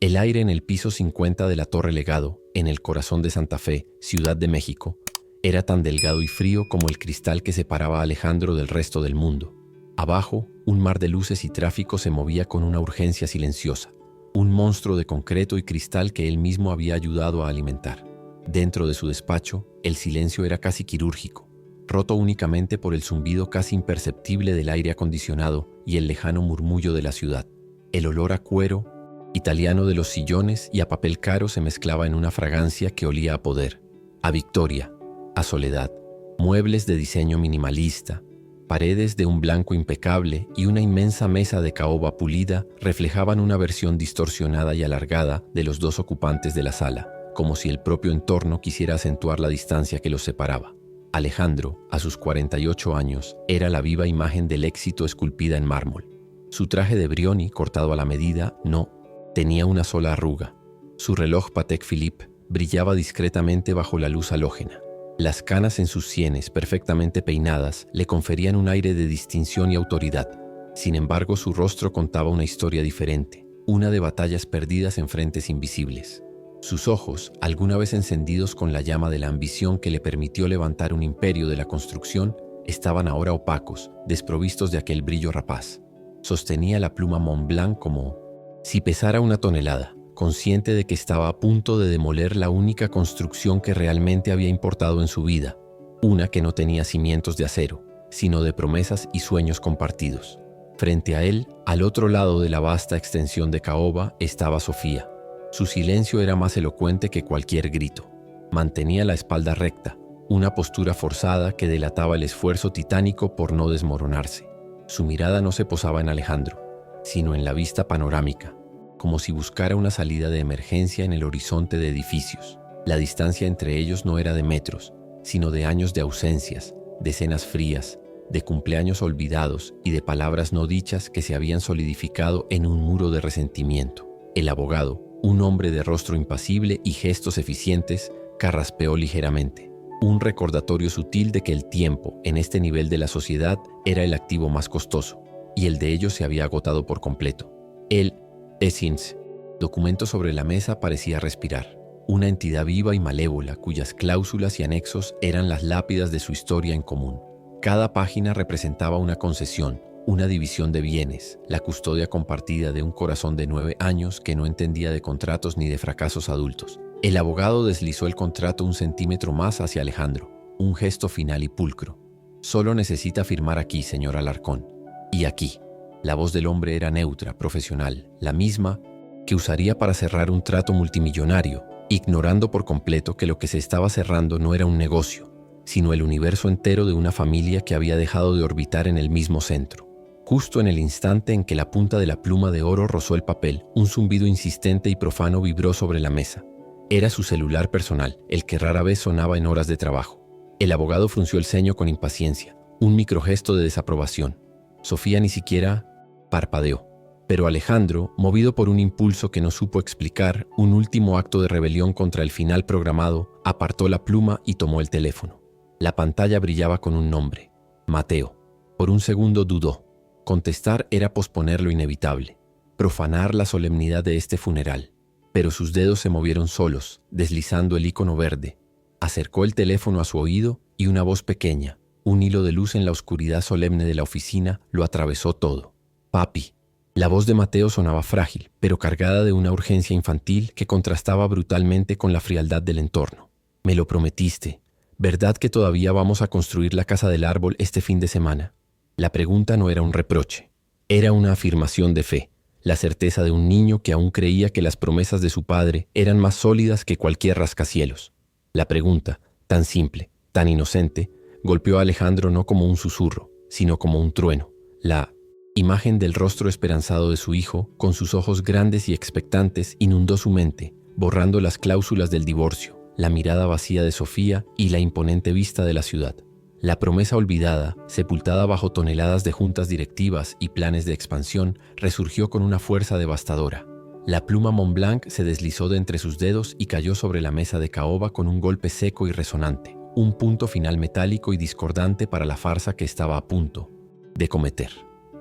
El aire en el piso 50 de la Torre Legado, en el corazón de Santa Fe, Ciudad de México, era tan delgado y frío como el cristal que separaba a Alejandro del resto del mundo. Abajo, un mar de luces y tráfico se movía con una urgencia silenciosa, un monstruo de concreto y cristal que él mismo había ayudado a alimentar. Dentro de su despacho, el silencio era casi quirúrgico, roto únicamente por el zumbido casi imperceptible del aire acondicionado y el lejano murmullo de la ciudad. El olor a cuero italiano de los sillones y a papel caro se mezclaba en una fragancia que olía a poder, a victoria, a soledad. Muebles de diseño minimalista, paredes de un blanco impecable y una inmensa mesa de caoba pulida reflejaban una versión distorsionada y alargada de los dos ocupantes de la sala, como si el propio entorno quisiera acentuar la distancia que los separaba. Alejandro, a sus 48 años, era la viva imagen del éxito esculpida en mármol. Su traje de Brioni, cortado a la medida, no tenía una sola arruga. Su reloj Patek Philippe brillaba discretamente bajo la luz halógena. Las canas en sus sienes, perfectamente peinadas, le conferían un aire de distinción y autoridad. Sin embargo, su rostro contaba una historia diferente, una de batallas perdidas en frentes invisibles. Sus ojos, alguna vez encendidos con la llama de la ambición que le permitió levantar un imperio de la construcción, estaban ahora opacos, desprovistos de aquel brillo rapaz. Sostenía la pluma Montblanc como si pesara una tonelada, consciente de que estaba a punto de demoler la única construcción que realmente había importado en su vida, una que no tenía cimientos de acero, sino de promesas y sueños compartidos. Frente a él, al otro lado de la vasta extensión de caoba, estaba Sofía. Su silencio era más elocuente que cualquier grito. Mantenía la espalda recta, una postura forzada que delataba el esfuerzo titánico por no desmoronarse. Su mirada no se posaba en Alejandro, sino en la vista panorámica, como si buscara una salida de emergencia en el horizonte de edificios. La distancia entre ellos no era de metros, sino de años de ausencias, de cenas frías, de cumpleaños olvidados y de palabras no dichas que se habían solidificado en un muro de resentimiento. El abogado, un hombre de rostro impasible y gestos eficientes, carraspeó ligeramente. Un recordatorio sutil de que el tiempo, en este nivel de la sociedad, era el activo más costoso, y el de ellos se había agotado por completo. El Essence, documento sobre la mesa, parecía respirar. Una entidad viva y malévola cuyas cláusulas y anexos eran las lápidas de su historia en común. Cada página representaba una concesión, una división de bienes, la custodia compartida de un corazón de 9 años que no entendía de contratos ni de fracasos adultos. El abogado deslizó el contrato un centímetro más hacia Alejandro, un gesto final y pulcro. Solo necesita firmar aquí, señor Alarcón. Y aquí. La voz del hombre era neutra, profesional, la misma que usaría para cerrar un trato multimillonario, ignorando por completo que lo que se estaba cerrando no era un negocio, sino el universo entero de una familia que había dejado de orbitar en el mismo centro. Justo en el instante en que la punta de la pluma de oro rozó el papel, un zumbido insistente y profano vibró sobre la mesa. Era su celular personal, el que rara vez sonaba en horas de trabajo. El abogado frunció el ceño con impaciencia, un microgesto de desaprobación. Sofía ni siquiera parpadeó, pero Alejandro, movido por un impulso que no supo explicar, un último acto de rebelión contra el final programado, apartó la pluma y tomó el teléfono. La pantalla brillaba con un nombre: Mateo. Por un segundo dudó. Contestar era posponer lo inevitable, profanar la solemnidad de este funeral. Pero sus dedos se movieron solos, deslizando el icono verde. Acercó el teléfono a su oído y una voz pequeña, un hilo de luz en la oscuridad solemne de la oficina, lo atravesó todo. «Papi». La voz de Mateo sonaba frágil, pero cargada de una urgencia infantil que contrastaba brutalmente con la frialdad del entorno. «Me lo prometiste. ¿Verdad que todavía vamos a construir la casa del árbol este fin de semana?» La pregunta no era un reproche. Era una afirmación de fe, la certeza de un niño que aún creía que las promesas de su padre eran más sólidas que cualquier rascacielos. La pregunta, tan simple, tan inocente, golpeó a Alejandro no como un susurro, sino como un trueno. La imagen del rostro esperanzado de su hijo, con sus ojos grandes y expectantes, inundó su mente, borrando las cláusulas del divorcio, la mirada vacía de Sofía y la imponente vista de la ciudad. La promesa olvidada, sepultada bajo toneladas de juntas directivas y planes de expansión, resurgió con una fuerza devastadora. La pluma Montblanc se deslizó de entre sus dedos y cayó sobre la mesa de caoba con un golpe seco y resonante, un punto final metálico y discordante para la farsa que estaba a punto de cometer.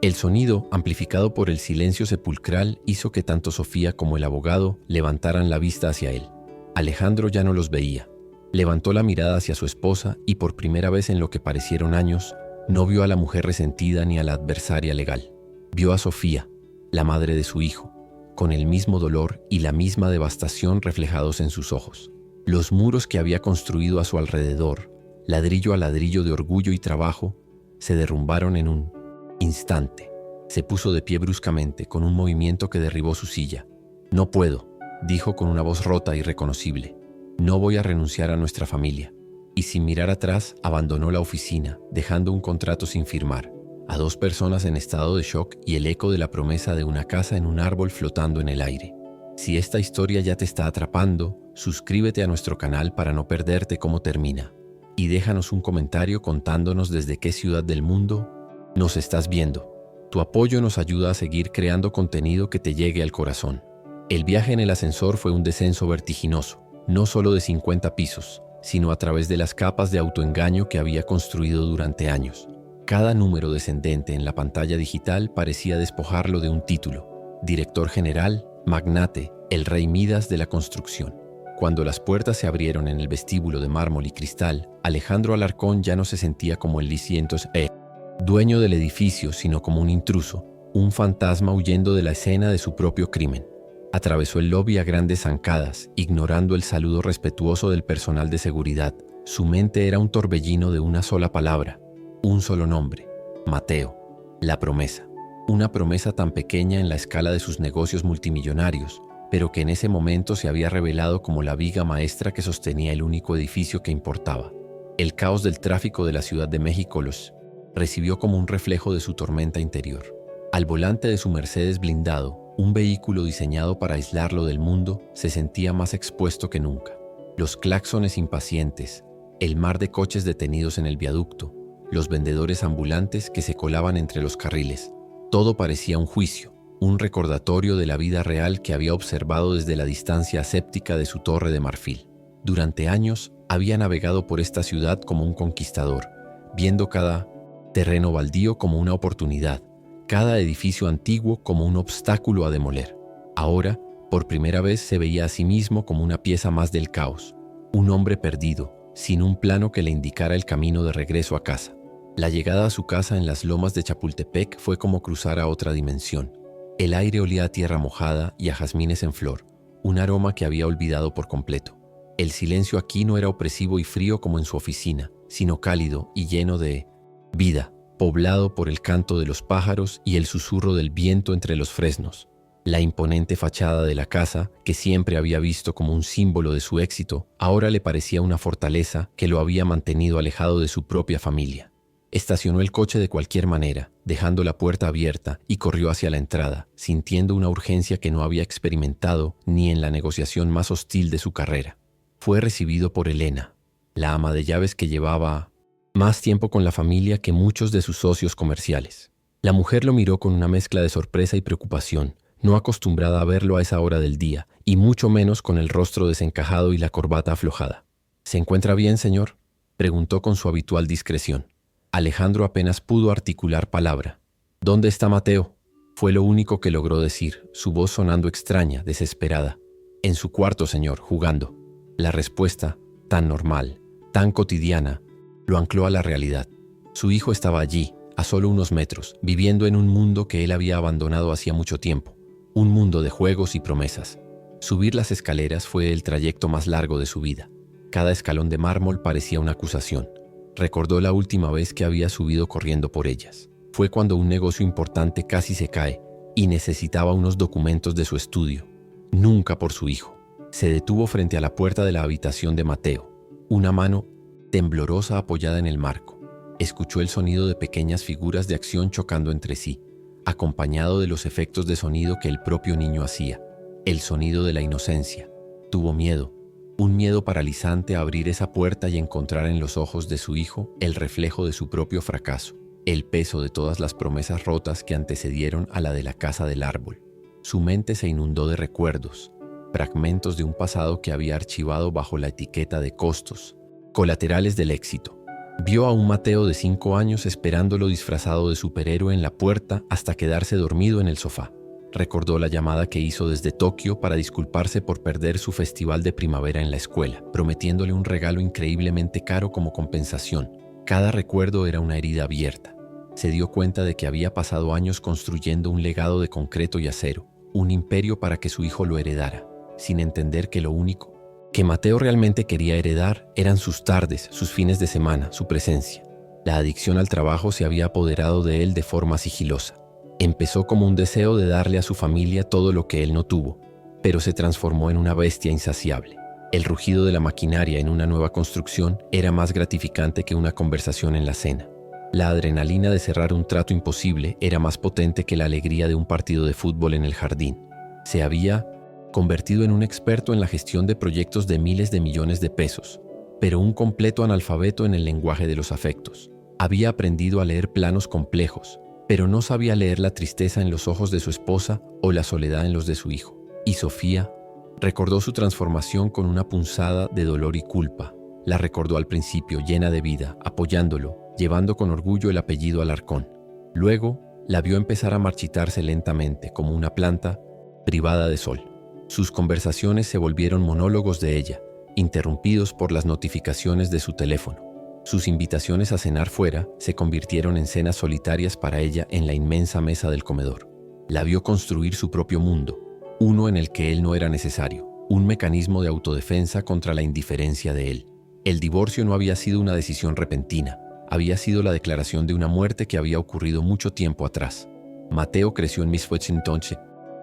El sonido, amplificado por el silencio sepulcral, hizo que tanto Sofía como el abogado levantaran la vista hacia él. Alejandro ya no los veía. Levantó la mirada hacia su esposa y por primera vez en lo que parecieron años, no vio a la mujer resentida ni a la adversaria legal. Vio a Sofía, la madre de su hijo, con el mismo dolor y la misma devastación reflejados en sus ojos. Los muros que había construido a su alrededor, ladrillo a ladrillo de orgullo y trabajo, se derrumbaron en un instante. Se puso de pie bruscamente con un movimiento que derribó su silla. «No puedo», dijo con una voz rota e irreconocible. «No voy a renunciar a nuestra familia». Y sin mirar atrás, abandonó la oficina, dejando un contrato sin firmar, a 2 personas en estado de shock y el eco de la promesa de una casa en un árbol flotando en el aire. Si esta historia ya te está atrapando, suscríbete a nuestro canal para no perderte cómo termina. Y déjanos un comentario contándonos desde qué ciudad del mundo nos estás viendo. Tu apoyo nos ayuda a seguir creando contenido que te llegue al corazón. El viaje en el ascensor fue un descenso vertiginoso, no solo de 50 pisos, sino a través de las capas de autoengaño que había construido durante años. Cada número descendente en la pantalla digital parecía despojarlo de un título: director general, magnate, el rey Midas de la construcción. Cuando las puertas se abrieron en el vestíbulo de mármol y cristal, Alejandro Alarcón ya no se sentía como el licientos dueño del edificio, sino como un intruso, un fantasma huyendo de la escena de su propio crimen. Atravesó el lobby a grandes zancadas, ignorando el saludo respetuoso del personal de seguridad. Su mente era un torbellino de una sola palabra, un solo nombre: Mateo. La promesa. Una promesa tan pequeña en la escala de sus negocios multimillonarios, pero que en ese momento se había revelado como la viga maestra que sostenía el único edificio que importaba. El caos del tráfico de la Ciudad de México los recibió como un reflejo de su tormenta interior. Al volante de su Mercedes blindado, un vehículo diseñado para aislarlo del mundo, se sentía más expuesto que nunca. Los claxones impacientes, el mar de coches detenidos en el viaducto, los vendedores ambulantes que se colaban entre los carriles. Todo parecía un juicio, un recordatorio de la vida real que había observado desde la distancia aséptica de su torre de marfil. Durante años había navegado por esta ciudad como un conquistador, viendo cada terreno baldío como una oportunidad, cada edificio antiguo como un obstáculo a demoler. Ahora, por primera vez, se veía a sí mismo como una pieza más del caos, un hombre perdido, sin un plano que le indicara el camino de regreso a casa. La llegada a su casa en las lomas de Chapultepec fue como cruzar a otra dimensión. El aire olía a tierra mojada y a jazmines en flor, un aroma que había olvidado por completo. El silencio aquí no era opresivo y frío como en su oficina, sino cálido y lleno de vida, poblado por el canto de los pájaros y el susurro del viento entre los fresnos. La imponente fachada de la casa, que siempre había visto como un símbolo de su éxito, ahora le parecía una fortaleza que lo había mantenido alejado de su propia familia. Estacionó el coche de cualquier manera, dejando la puerta abierta, y corrió hacia la entrada, sintiendo una urgencia que no había experimentado ni en la negociación más hostil de su carrera. Fue recibido por Elena, la ama de llaves que llevaba más tiempo con la familia que muchos de sus socios comerciales. La mujer lo miró con una mezcla de sorpresa y preocupación, no acostumbrada a verlo a esa hora del día, y mucho menos con el rostro desencajado y la corbata aflojada. «¿Se encuentra bien, señor?», preguntó con su habitual discreción. Alejandro apenas pudo articular palabra. «¿Dónde está Mateo?», fue lo único que logró decir, su voz sonando extraña, desesperada. «En su cuarto, señor, jugando». La respuesta, tan normal, tan cotidiana, lo ancló a la realidad. Su hijo estaba allí, a solo unos metros, viviendo en un mundo que él había abandonado hacía mucho tiempo, un mundo de juegos y promesas. Subir las escaleras fue el trayecto más largo de su vida. Cada escalón de mármol parecía una acusación. Recordó la última vez que había subido corriendo por ellas. Fue cuando un negocio importante casi se cae y necesitaba unos documentos de su estudio. Nunca por su hijo. Se detuvo frente a la puerta de la habitación de Mateo, una mano temblorosa apoyada en el marco. Escuchó el sonido de pequeñas figuras de acción chocando entre sí, acompañado de los efectos de sonido que el propio niño hacía, el sonido de la inocencia. Tuvo miedo, un miedo paralizante a abrir esa puerta y encontrar en los ojos de su hijo el reflejo de su propio fracaso, el peso de todas las promesas rotas que antecedieron a la de la casa del árbol. Su mente se inundó de recuerdos, fragmentos de un pasado que había archivado bajo la etiqueta de costos, colaterales del éxito. Vio a un Mateo de 5 años esperándolo disfrazado de superhéroe en la puerta hasta quedarse dormido en el sofá. Recordó la llamada que hizo desde Tokio para disculparse por perder su festival de primavera en la escuela, prometiéndole un regalo increíblemente caro como compensación. Cada recuerdo era una herida abierta. Se dio cuenta de que había pasado años construyendo un legado de concreto y acero, un imperio para que su hijo lo heredara, sin entender que lo único que Mateo realmente quería heredar eran sus tardes, sus fines de semana, su presencia. La adicción al trabajo se había apoderado de él de forma sigilosa. Empezó como un deseo de darle a su familia todo lo que él no tuvo, pero se transformó en una bestia insaciable. El rugido de la maquinaria en una nueva construcción era más gratificante que una conversación en la cena. La adrenalina de cerrar un trato imposible era más potente que la alegría de un partido de fútbol en el jardín. Se había convertido en un experto en la gestión de proyectos de miles de millones de pesos, pero un completo analfabeto en el lenguaje de los afectos. Había aprendido a leer planos complejos, pero no sabía leer la tristeza en los ojos de su esposa o la soledad en los de su hijo. Y Sofía recordó su transformación con una punzada de dolor y culpa. La recordó al principio llena de vida, apoyándolo, llevando con orgullo el apellido Alarcón. Luego, la vio empezar a marchitarse lentamente, como una planta privada de sol. Sus conversaciones se volvieron monólogos de ella, interrumpidos por las notificaciones de su teléfono. Sus invitaciones a cenar fuera se convirtieron en cenas solitarias para ella en la inmensa mesa del comedor. La vio construir su propio mundo, uno en el que él no era necesario, un mecanismo de autodefensa contra la indiferencia de él. El divorcio no había sido una decisión repentina, había sido la declaración de una muerte que había ocurrido mucho tiempo atrás. Mateo creció en Misfwechentonsche,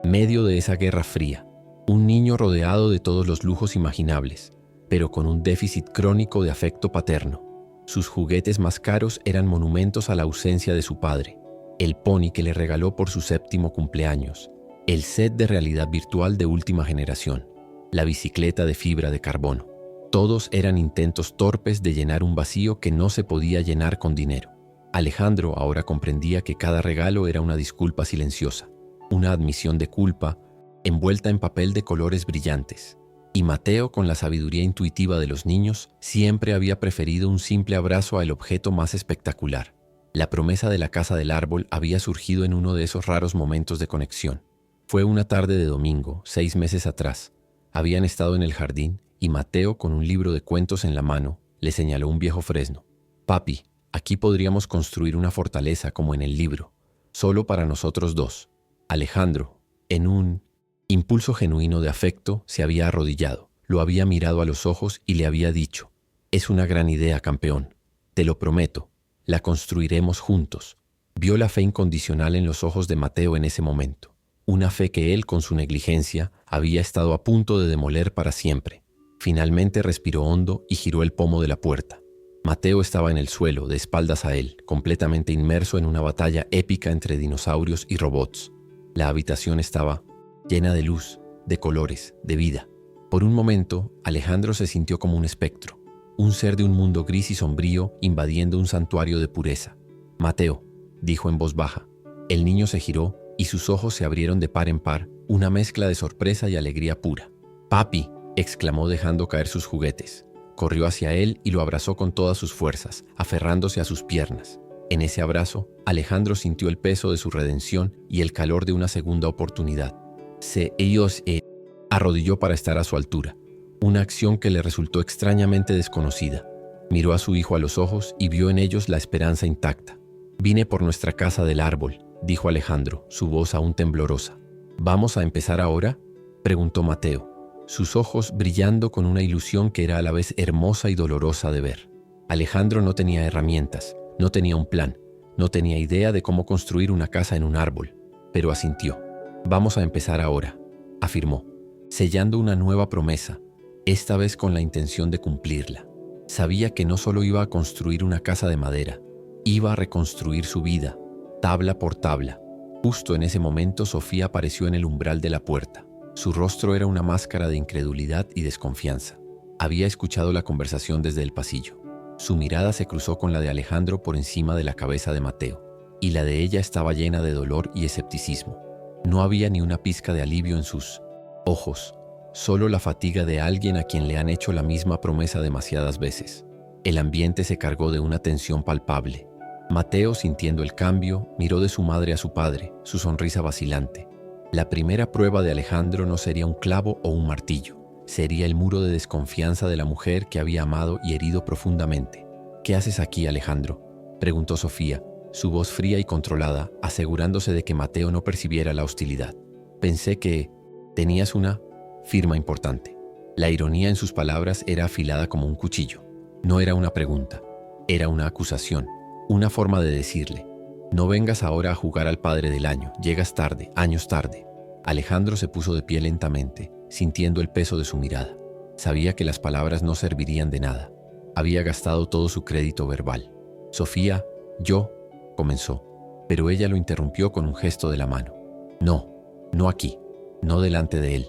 medio de esa guerra fría, un niño rodeado de todos los lujos imaginables, pero con un déficit crónico de afecto paterno. Sus juguetes más caros eran monumentos a la ausencia de su padre, el pony que le regaló por su 7º cumpleaños, el set de realidad virtual de última generación, la bicicleta de fibra de carbono. Todos eran intentos torpes de llenar un vacío que no se podía llenar con dinero. Alejandro ahora comprendía que cada regalo era una disculpa silenciosa, una admisión de culpa envuelta en papel de colores brillantes. Y Mateo, con la sabiduría intuitiva de los niños, siempre había preferido un simple abrazo al objeto más espectacular. La promesa de la casa del árbol había surgido en uno de esos raros momentos de conexión. Fue una tarde de domingo, 6 meses atrás. Habían estado en el jardín y Mateo, con un libro de cuentos en la mano, le señaló un viejo fresno. «Papi, aquí podríamos construir una fortaleza como en el libro, solo para nosotros dos». Alejandro, en un impulso genuino de afecto, se había arrodillado, lo había mirado a los ojos y le había dicho: «Es una gran idea, campeón. Te lo prometo. La construiremos juntos». Vio la fe incondicional en los ojos de Mateo en ese momento. Una fe que él, con su negligencia, había estado a punto de demoler para siempre. Finalmente respiró hondo y giró el pomo de la puerta. Mateo estaba en el suelo, de espaldas a él, completamente inmerso en una batalla épica entre dinosaurios y robots. La habitación estaba llena de luz, de colores, de vida. Por un momento, Alejandro se sintió como un espectro, un ser de un mundo gris y sombrío invadiendo un santuario de pureza. «Mateo», dijo en voz baja. El niño se giró y sus ojos se abrieron de par en par, una mezcla de sorpresa y alegría pura. «Papi», exclamó dejando caer sus juguetes. Corrió hacia él y lo abrazó con todas sus fuerzas, aferrándose a sus piernas. En ese abrazo, Alejandro sintió el peso de su redención y el calor de una segunda oportunidad. Se arrodilló para estar a su altura, una acción que le resultó extrañamente desconocida. Miró a su hijo a los ojos y vio en ellos la esperanza intacta. «Vine por nuestra casa del árbol», dijo Alejandro, su voz aún temblorosa. «¿Vamos a empezar ahora?», preguntó Mateo, sus ojos brillando con una ilusión que era a la vez hermosa y dolorosa de ver. Alejandro no tenía herramientas, no tenía un plan, no tenía idea de cómo construir una casa en un árbol, pero asintió. «Vamos a empezar ahora», afirmó, sellando una nueva promesa, esta vez con la intención de cumplirla. Sabía que no solo iba a construir una casa de madera, iba a reconstruir su vida, tabla por tabla. Justo en ese momento Sofía apareció en el umbral de la puerta. Su rostro era una máscara de incredulidad y desconfianza. Había escuchado la conversación desde el pasillo. Su mirada se cruzó con la de Alejandro por encima de la cabeza de Mateo, y la de ella estaba llena de dolor y escepticismo. No había ni una pizca de alivio en sus ojos, solo la fatiga de alguien a quien le han hecho la misma promesa demasiadas veces. El ambiente se cargó de una tensión palpable. Mateo, sintiendo el cambio, miró de su madre a su padre, su sonrisa vacilante. La primera prueba de Alejandro no sería un clavo o un martillo, sería el muro de desconfianza de la mujer que había amado y herido profundamente. «¿Qué haces aquí, Alejandro?», preguntó Sofía, su voz fría y controlada, asegurándose de que Mateo no percibiera la hostilidad. «Pensé que tenías una firma importante». La ironía en sus palabras era afilada como un cuchillo. No era una pregunta, era una acusación, una forma de decirle: «No vengas ahora a jugar al padre del año, llegas tarde, años tarde». Alejandro se puso de pie lentamente, sintiendo el peso de su mirada. Sabía que las palabras no servirían de nada. Había gastado todo su crédito verbal. «Sofía, yo», comenzó, pero ella lo interrumpió con un gesto de la mano. «No, no aquí, no delante de él»,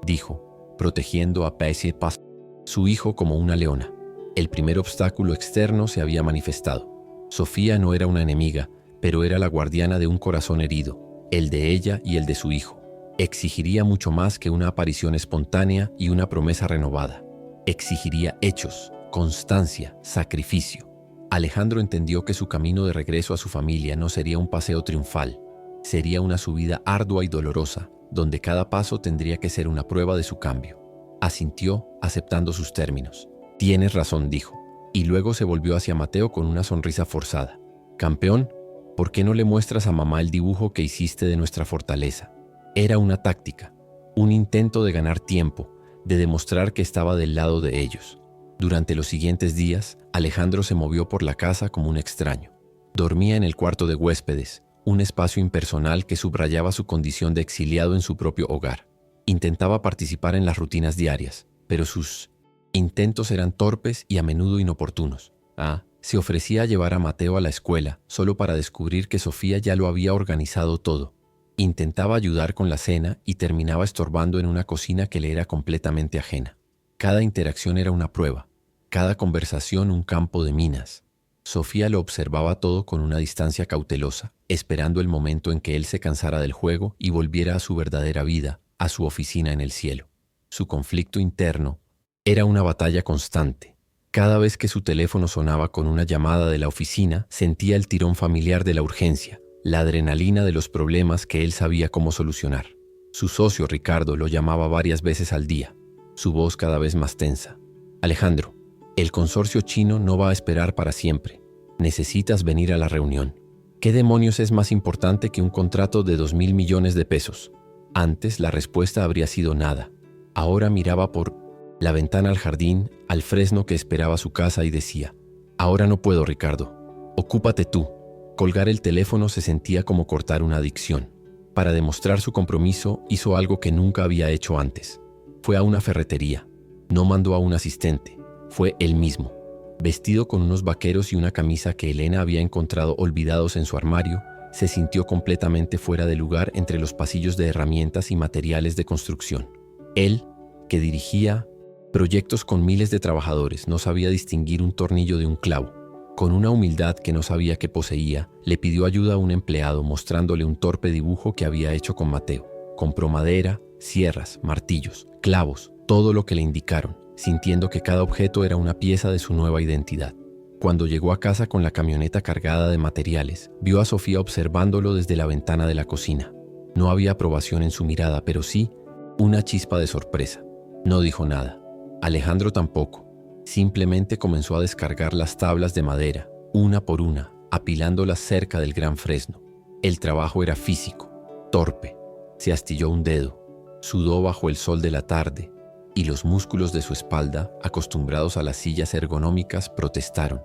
dijo, protegiendo a Paisipas, su hijo, como una leona. El primer obstáculo externo se había manifestado. Sofía no era una enemiga, pero era la guardiana de un corazón herido, el de ella y el de su hijo. Exigiría mucho más que una aparición espontánea y una promesa renovada. Exigiría hechos, constancia, sacrificio. Alejandro entendió que su camino de regreso a su familia no sería un paseo triunfal. Sería una subida ardua y dolorosa, donde cada paso tendría que ser una prueba de su cambio. Asintió, aceptando sus términos. «Tienes razón», dijo, y luego se volvió hacia Mateo con una sonrisa forzada. «Campeón, ¿por qué no le muestras a mamá el dibujo que hiciste de nuestra fortaleza?». Era una táctica, un intento de ganar tiempo, de demostrar que estaba del lado de ellos. Durante los siguientes días, Alejandro se movió por la casa como un extraño. Dormía en el cuarto de huéspedes, un espacio impersonal que subrayaba su condición de exiliado en su propio hogar. Intentaba participar en las rutinas diarias, pero sus intentos eran torpes y a menudo inoportunos. Se ofrecía a llevar a Mateo a la escuela, solo para descubrir que Sofía ya lo había organizado todo. Intentaba ayudar con la cena y terminaba estorbando en una cocina que le era completamente ajena. Cada interacción era una prueba, cada conversación un campo de minas. Sofía lo observaba todo con una distancia cautelosa, esperando el momento en que él se cansara del juego y volviera a su verdadera vida, a su oficina en el cielo. Su conflicto interno era una batalla constante. Cada vez que su teléfono sonaba con una llamada de la oficina, sentía el tirón familiar de la urgencia, la adrenalina de los problemas que él sabía cómo solucionar. Su socio Ricardo lo llamaba varias veces al día, su voz cada vez más tensa. «Alejandro, el consorcio chino no va a esperar para siempre. Necesitas venir a la reunión. ¿Qué demonios es más importante que un contrato de 2.000 millones de pesos?» Antes la respuesta habría sido nada. Ahora miraba por la ventana al jardín, al fresno que esperaba su casa y decía: «Ahora no puedo, Ricardo. Ocúpate tú». Colgar el teléfono se sentía como cortar una adicción. Para demostrar su compromiso, hizo algo que nunca había hecho antes. Fue a una ferretería. No mandó a un asistente. Fue él mismo. Vestido con unos vaqueros y una camisa que Elena había encontrado olvidados en su armario, se sintió completamente fuera de lugar entre los pasillos de herramientas y materiales de construcción. Él, que dirigía proyectos con miles de trabajadores, no sabía distinguir un tornillo de un clavo. Con una humildad que no sabía que poseía, le pidió ayuda a un empleado mostrándole un torpe dibujo que había hecho con Mateo. Compró madera, sierras, martillos, clavos, todo lo que le indicaron, sintiendo que cada objeto era una pieza de su nueva identidad. Cuando llegó a casa con la camioneta cargada de materiales, vio a Sofía observándolo desde la ventana de la cocina. No había aprobación en su mirada, pero sí una chispa de sorpresa. No dijo nada. Alejandro tampoco. Simplemente comenzó a descargar las tablas de madera, una por una, apilándolas cerca del gran fresno. El trabajo era físico, torpe. Se astilló un dedo, sudó bajo el sol de la tarde, y los músculos de su espalda, acostumbrados a las sillas ergonómicas, protestaron.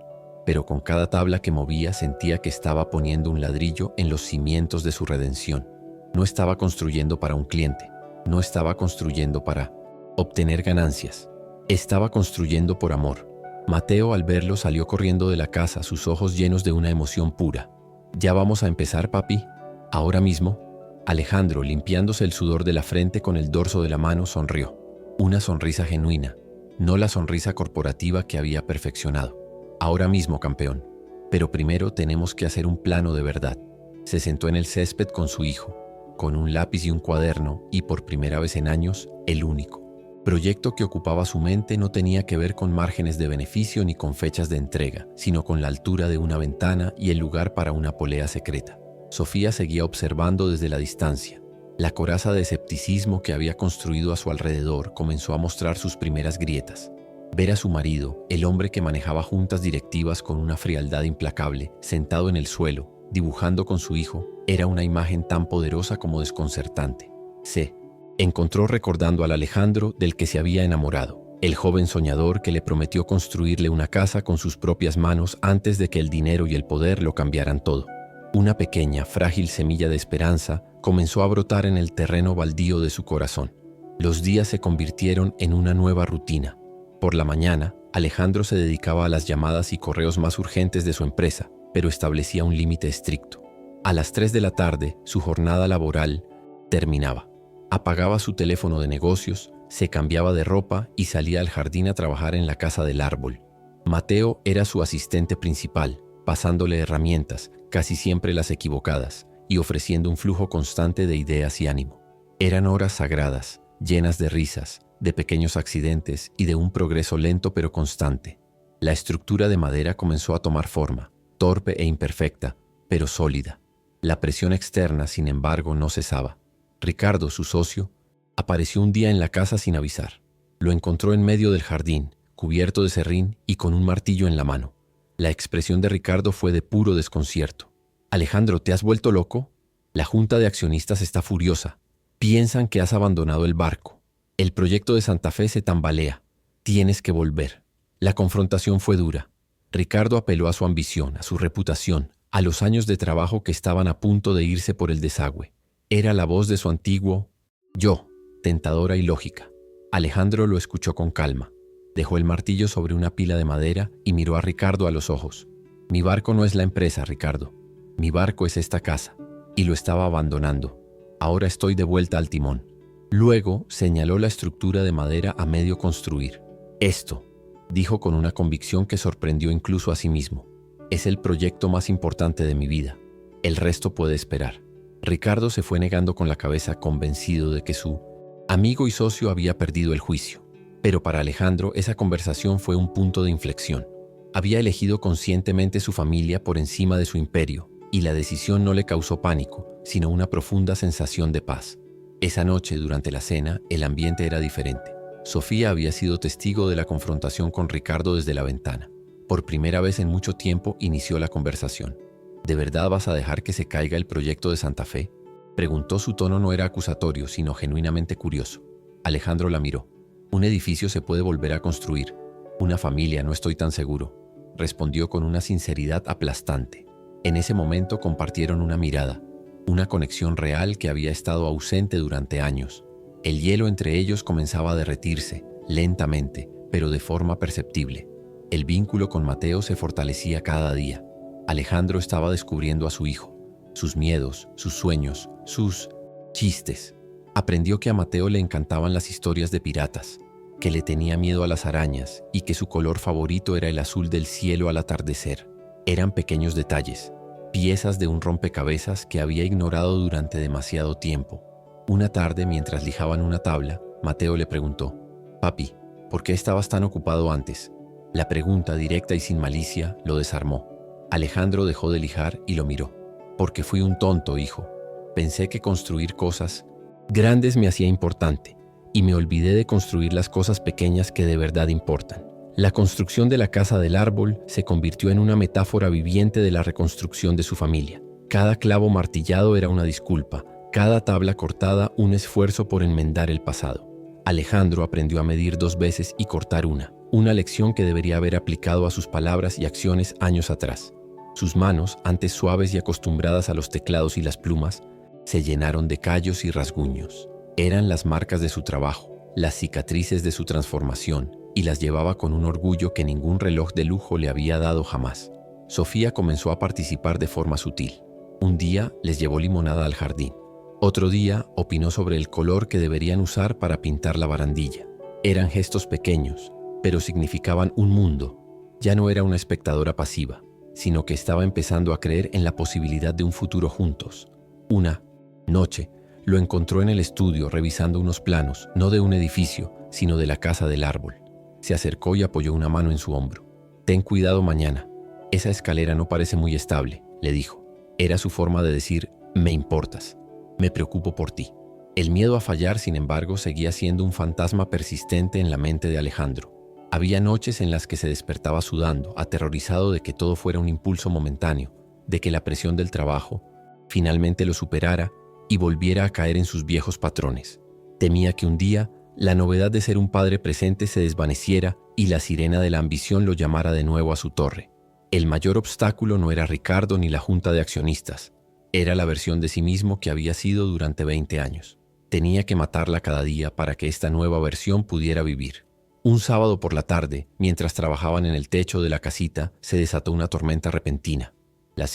Pero con cada tabla que movía sentía que estaba poniendo un ladrillo en los cimientos de su redención. No estaba construyendo para un cliente, no estaba construyendo para obtener ganancias. Estaba construyendo por amor. Mateo, al verlo, salió corriendo de la casa, sus ojos llenos de una emoción pura. «¿Ya vamos a empezar, papi? ¿Ahora mismo?» Alejandro, limpiándose el sudor de la frente con el dorso de la mano, sonrió. Una sonrisa genuina, no la sonrisa corporativa que había perfeccionado. «Ahora mismo, campeón. Pero primero tenemos que hacer un plano de verdad». Se sentó en el césped con su hijo, con un lápiz y un cuaderno, y por primera vez en años, el único. Proyecto que ocupaba su mente no tenía que ver con márgenes de beneficio ni con fechas de entrega, sino con la altura de una ventana y el lugar para una polea secreta. Sofía seguía observando desde la distancia. La coraza de escepticismo que había construido a su alrededor comenzó a mostrar sus primeras grietas. Ver a su marido, el hombre que manejaba juntas directivas con una frialdad implacable, sentado en el suelo, dibujando con su hijo, era una imagen tan poderosa como desconcertante. Se encontró recordando al Alejandro del que se había enamorado, el joven soñador que le prometió construirle una casa con sus propias manos antes de que el dinero y el poder lo cambiaran todo. Una pequeña, frágil semilla de esperanza comenzó a brotar en el terreno baldío de su corazón. Los días se convirtieron en una nueva rutina. Por la mañana, Alejandro se dedicaba a las llamadas y correos más urgentes de su empresa, pero establecía un límite estricto. A las 3 de la tarde, su jornada laboral terminaba. Apagaba su teléfono de negocios, se cambiaba de ropa y salía al jardín a trabajar en la casa del árbol. Mateo era su asistente principal, pasándole herramientas, casi siempre las equivocadas, y ofreciendo un flujo constante de ideas y ánimo. Eran horas sagradas, llenas de risas, de pequeños accidentes y de un progreso lento pero constante. La estructura de madera comenzó a tomar forma, torpe e imperfecta, pero sólida. La presión externa, sin embargo, no cesaba. Ricardo, su socio, apareció un día en la casa sin avisar. Lo encontró en medio del jardín, cubierto de serrín y con un martillo en la mano. La expresión de Ricardo fue de puro desconcierto. «Alejandro, ¿te has vuelto loco? La junta de accionistas está furiosa. Piensan que has abandonado el barco. El proyecto de Santa Fe se tambalea. Tienes que volver». La confrontación fue dura. Ricardo apeló a su ambición, a su reputación, a los años de trabajo que estaban a punto de irse por el desagüe. Era la voz de su antiguo yo, tentadora y lógica. Alejandro lo escuchó con calma. Dejó el martillo sobre una pila de madera y miró a Ricardo a los ojos. «Mi barco no es la empresa, Ricardo. Mi barco es esta casa. Y lo estaba abandonando. Ahora estoy de vuelta al timón». Luego señaló la estructura de madera a medio construir. «Esto», dijo con una convicción que sorprendió incluso a sí mismo, «es el proyecto más importante de mi vida. El resto puede esperar». Ricardo se fue negando con la cabeza, convencido de que su amigo y socio había perdido el juicio. Pero para Alejandro esa conversación fue un punto de inflexión. Había elegido conscientemente su familia por encima de su imperio, y la decisión no le causó pánico, sino una profunda sensación de paz. Esa noche, durante la cena, el ambiente era diferente. Sofía había sido testigo de la confrontación con Ricardo desde la ventana. Por primera vez en mucho tiempo inició la conversación. «¿De verdad vas a dejar que se caiga el proyecto de Santa Fe?», preguntó. Su tono no era acusatorio, sino genuinamente curioso. Alejandro la miró. «Un edificio se puede volver a construir. Una familia, no estoy tan seguro», respondió con una sinceridad aplastante. En ese momento compartieron una mirada, una conexión real que había estado ausente durante años. El hielo entre ellos comenzaba a derretirse, lentamente, pero de forma perceptible. El vínculo con Mateo se fortalecía cada día. Alejandro estaba descubriendo a su hijo, sus miedos, sus sueños, sus chistes. Aprendió que a Mateo le encantaban las historias de piratas, que le tenía miedo a las arañas y que su color favorito era el azul del cielo al atardecer. Eran pequeños detalles, piezas de un rompecabezas que había ignorado durante demasiado tiempo. Una tarde, mientras lijaban una tabla, Mateo le preguntó: «Papi, ¿por qué estabas tan ocupado antes?». La pregunta, directa y sin malicia, lo desarmó. Alejandro dejó de lijar y lo miró. «Porque fui un tonto, hijo. Pensé que construir cosas grandes me hacía importante, y me olvidé de construir las cosas pequeñas que de verdad importan». La construcción de la casa del árbol se convirtió en una metáfora viviente de la reconstrucción de su familia. Cada clavo martillado era una disculpa, cada tabla cortada un esfuerzo por enmendar el pasado. Alejandro aprendió a medir 2 veces y cortar una lección que debería haber aplicado a sus palabras y acciones años atrás. Sus manos, antes suaves y acostumbradas a los teclados y las plumas, se llenaron de callos y rasguños. Eran las marcas de su trabajo, las cicatrices de su transformación, y las llevaba con un orgullo que ningún reloj de lujo le había dado jamás. Sofía comenzó a participar de forma sutil. Un día les llevó limonada al jardín. Otro día opinó sobre el color que deberían usar para pintar la barandilla. Eran gestos pequeños, pero significaban un mundo. Ya no era una espectadora pasiva, sino que estaba empezando a creer en la posibilidad de un futuro juntos. Una noche, Lo encontró en el estudio revisando unos planos, no de un edificio, sino de la casa del árbol. Se acercó y apoyó una mano en su hombro. «Ten cuidado mañana. Esa escalera no parece muy estable», le dijo. Era su forma de decir, «Me importas. Me preocupo por ti». El miedo a fallar, sin embargo, seguía siendo un fantasma persistente en la mente de Alejandro. Había noches en las que se despertaba sudando, aterrorizado de que todo fuera un impulso momentáneo, de que la presión del trabajo finalmente lo superara y volviera a caer en sus viejos patrones. Temía que un día la novedad de ser un padre presente se desvaneciera y la sirena de la ambición lo llamara de nuevo a su torre. El mayor obstáculo no era Ricardo ni la junta de accionistas. Era la versión de sí mismo que había sido durante 20 años. Tenía que matarla cada día para que esta nueva versión pudiera vivir. Un sábado por la tarde, mientras trabajaban en el techo de la casita, se desató una tormenta repentina. La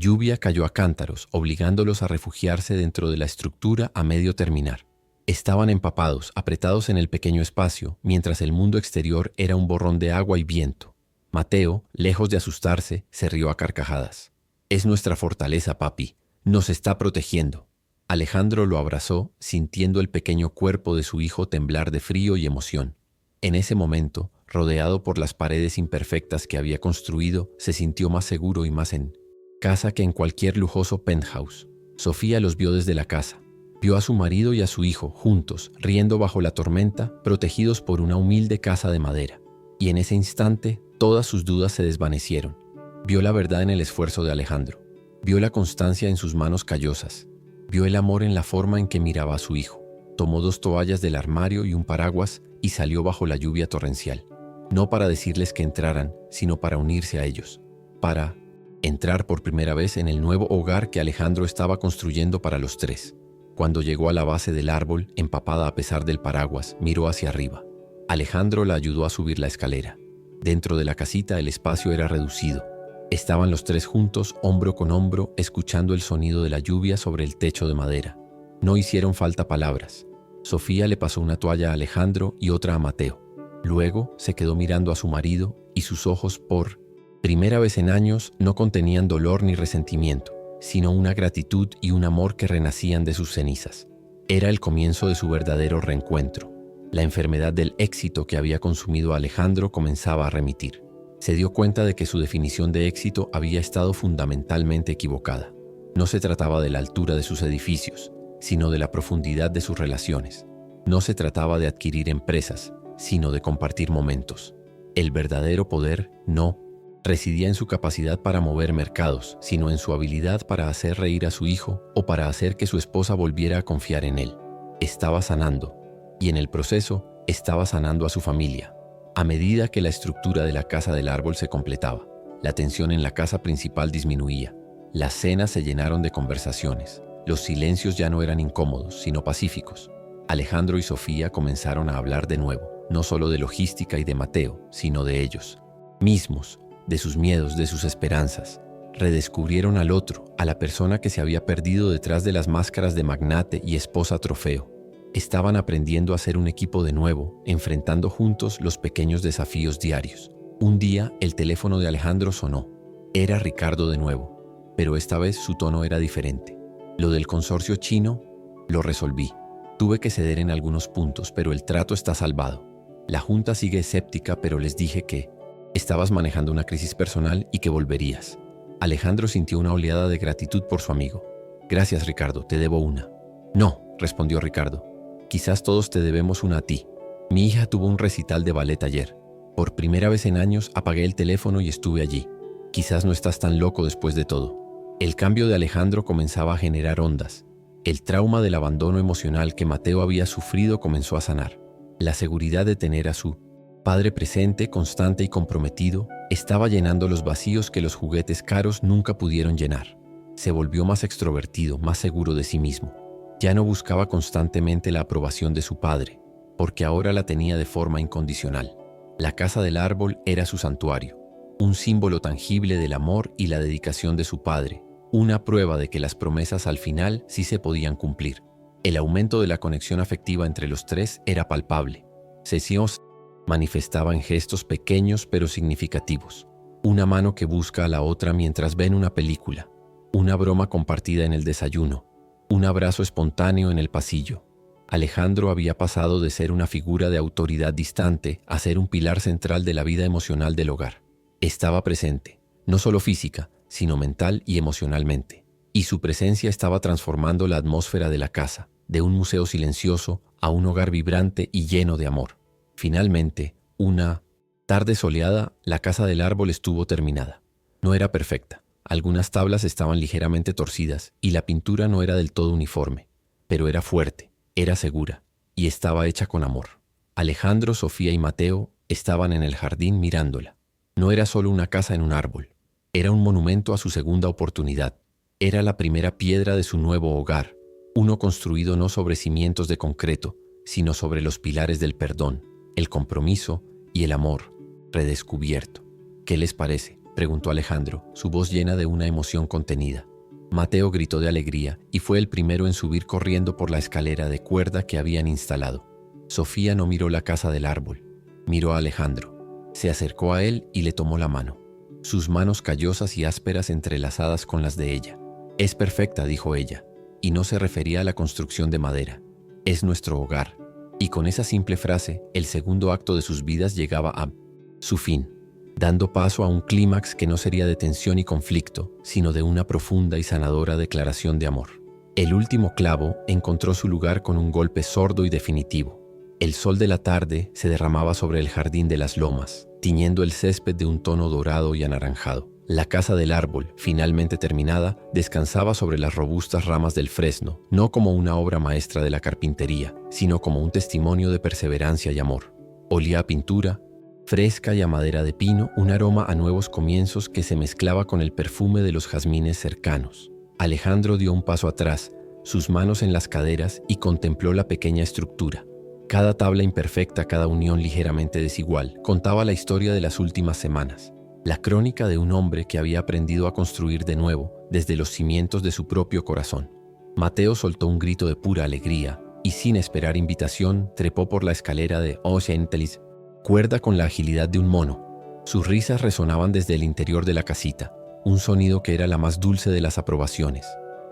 lluvia cayó a cántaros, obligándolos a refugiarse dentro de la estructura a medio terminar. Estaban empapados, apretados en el pequeño espacio, mientras el mundo exterior era un borrón de agua y viento. Mateo, lejos de asustarse, se rió a carcajadas. «Es nuestra fortaleza, papi. Nos está protegiendo». Alejandro lo abrazó, sintiendo el pequeño cuerpo de su hijo temblar de frío y emoción. En ese momento, rodeado por las paredes imperfectas que había construido, se sintió más seguro y más en casa que en cualquier lujoso penthouse. Sofía los vio desde la casa. Vio a su marido y a su hijo, juntos, riendo bajo la tormenta, protegidos por una humilde casa de madera. Y en ese instante, todas sus dudas se desvanecieron. Vio la verdad en el esfuerzo de Alejandro. Vio la constancia en sus manos callosas. Vio el amor en la forma en que miraba a su hijo. Tomó 2 toallas del armario y un paraguas y salió bajo la lluvia torrencial. No para decirles que entraran, sino para unirse a ellos. Para entrar por primera vez en el nuevo hogar que Alejandro estaba construyendo para los 3. Cuando llegó a la base del árbol, empapada a pesar del paraguas, miró hacia arriba. Alejandro la ayudó a subir la escalera. Dentro de la casita el espacio era reducido. Estaban los 3 juntos, hombro con hombro, escuchando el sonido de la lluvia sobre el techo de madera. No hicieron falta palabras. Sofía le pasó una toalla a Alejandro y otra a Mateo. Luego se quedó mirando a su marido y sus ojos, por primera vez en años, no contenían dolor ni resentimiento, sino una gratitud y un amor que renacían de sus cenizas. Era el comienzo de su verdadero reencuentro. La enfermedad del éxito que había consumido a Alejandro comenzaba a remitir. Se dio cuenta de que su definición de éxito había estado fundamentalmente equivocada. No se trataba de la altura de sus edificios, sino de la profundidad de sus relaciones. No se trataba de adquirir empresas, sino de compartir momentos. El verdadero poder no residía en su capacidad para mover mercados, sino en su habilidad para hacer reír a su hijo o para hacer que su esposa volviera a confiar en él. Estaba sanando, y en el proceso estaba sanando a su familia. A medida que la estructura de la casa del árbol se completaba, la tensión en la casa principal disminuía. Las cenas se llenaron de conversaciones. Los silencios ya no eran incómodos, sino pacíficos. Alejandro y Sofía comenzaron a hablar de nuevo, no solo de logística y de Mateo, sino de ellos mismos, de sus miedos, de sus esperanzas. Redescubrieron al otro, a la persona que se había perdido detrás de las máscaras de magnate y esposa trofeo. Estaban aprendiendo a ser un equipo de nuevo, enfrentando juntos los pequeños desafíos diarios. Un día, el teléfono de Alejandro sonó. Era Ricardo de nuevo, pero esta vez su tono era diferente. Lo del consorcio chino, lo resolví. Tuve que ceder en algunos puntos, pero el trato está salvado. La junta sigue escéptica, pero les dije que estabas manejando una crisis personal y que volverías. Alejandro sintió una oleada de gratitud por su amigo. Gracias, Ricardo, te debo una. No, respondió Ricardo. Quizás todos te debemos una a ti. Mi hija tuvo un recital de ballet ayer. Por primera vez en años apagué el teléfono y estuve allí. Quizás no estás tan loco después de todo. El cambio de Alejandro comenzaba a generar ondas. El trauma del abandono emocional que Mateo había sufrido comenzó a sanar. La seguridad de tener a su padre presente, constante y comprometido, estaba llenando los vacíos que los juguetes caros nunca pudieron llenar. Se volvió más extrovertido, más seguro de sí mismo. Ya no buscaba constantemente la aprobación de su padre, porque ahora la tenía de forma incondicional. La casa del árbol era su santuario, un símbolo tangible del amor y la dedicación de su padre, una prueba de que las promesas al final sí se podían cumplir. El aumento de la conexión afectiva entre los 3 era palpable. Sesiones manifestaba en gestos pequeños pero significativos. Una mano que busca a la otra mientras ven una película, una broma compartida en el desayuno, Un abrazo espontáneo en el pasillo. Alejandro había pasado de ser una figura de autoridad distante a ser un pilar central de la vida emocional del hogar. Estaba presente, no solo física, sino mental y emocionalmente. Y su presencia estaba transformando la atmósfera de la casa, de un museo silencioso a un hogar vibrante y lleno de amor. Finalmente, una tarde soleada, la casa del árbol estuvo terminada. No era perfecta. Algunas tablas estaban ligeramente torcidas y la pintura no era del todo uniforme, pero era fuerte, era segura y estaba hecha con amor. Alejandro, Sofía y Mateo estaban en el jardín mirándola. No era solo una casa en un árbol, era un monumento a su segunda oportunidad. Era la primera piedra de su nuevo hogar, uno construido no sobre cimientos de concreto, sino sobre los pilares del perdón, el compromiso y el amor redescubierto. ¿Qué les parece?, preguntó Alejandro, su voz llena de una emoción contenida. Mateo gritó de alegría y fue el primero en subir corriendo por la escalera de cuerda que habían instalado. Sofía no miró la casa del árbol, miró a Alejandro. Se acercó a él y le tomó la mano. Sus manos callosas y ásperas entrelazadas con las de ella. «Es perfecta», dijo ella, y no se refería a la construcción de madera. «Es nuestro hogar». Y con esa simple frase, el segundo acto de sus vidas llegaba a su fin, dando paso a un clímax que no sería de tensión y conflicto, sino de una profunda y sanadora declaración de amor. El último clavo encontró su lugar con un golpe sordo y definitivo. El sol de la tarde se derramaba sobre el jardín de las lomas, tiñendo el césped de un tono dorado y anaranjado. La casa del árbol, finalmente terminada, descansaba sobre las robustas ramas del fresno, no como una obra maestra de la carpintería, sino como un testimonio de perseverancia y amor. Olía a pintura, fresca y a madera de pino, un aroma a nuevos comienzos que se mezclaba con el perfume de los jazmines cercanos. Alejandro dio un paso atrás, sus manos en las caderas, y contempló la pequeña estructura. Cada tabla imperfecta, cada unión ligeramente desigual, contaba la historia de las últimas semanas. La crónica de un hombre que había aprendido a construir de nuevo desde los cimientos de su propio corazón. Mateo soltó un grito de pura alegría y, sin esperar invitación, trepó por la escalera de Oceantelis, cuerda con la agilidad de un mono. Sus risas resonaban desde el interior de la casita, un sonido que era la más dulce de las aprobaciones.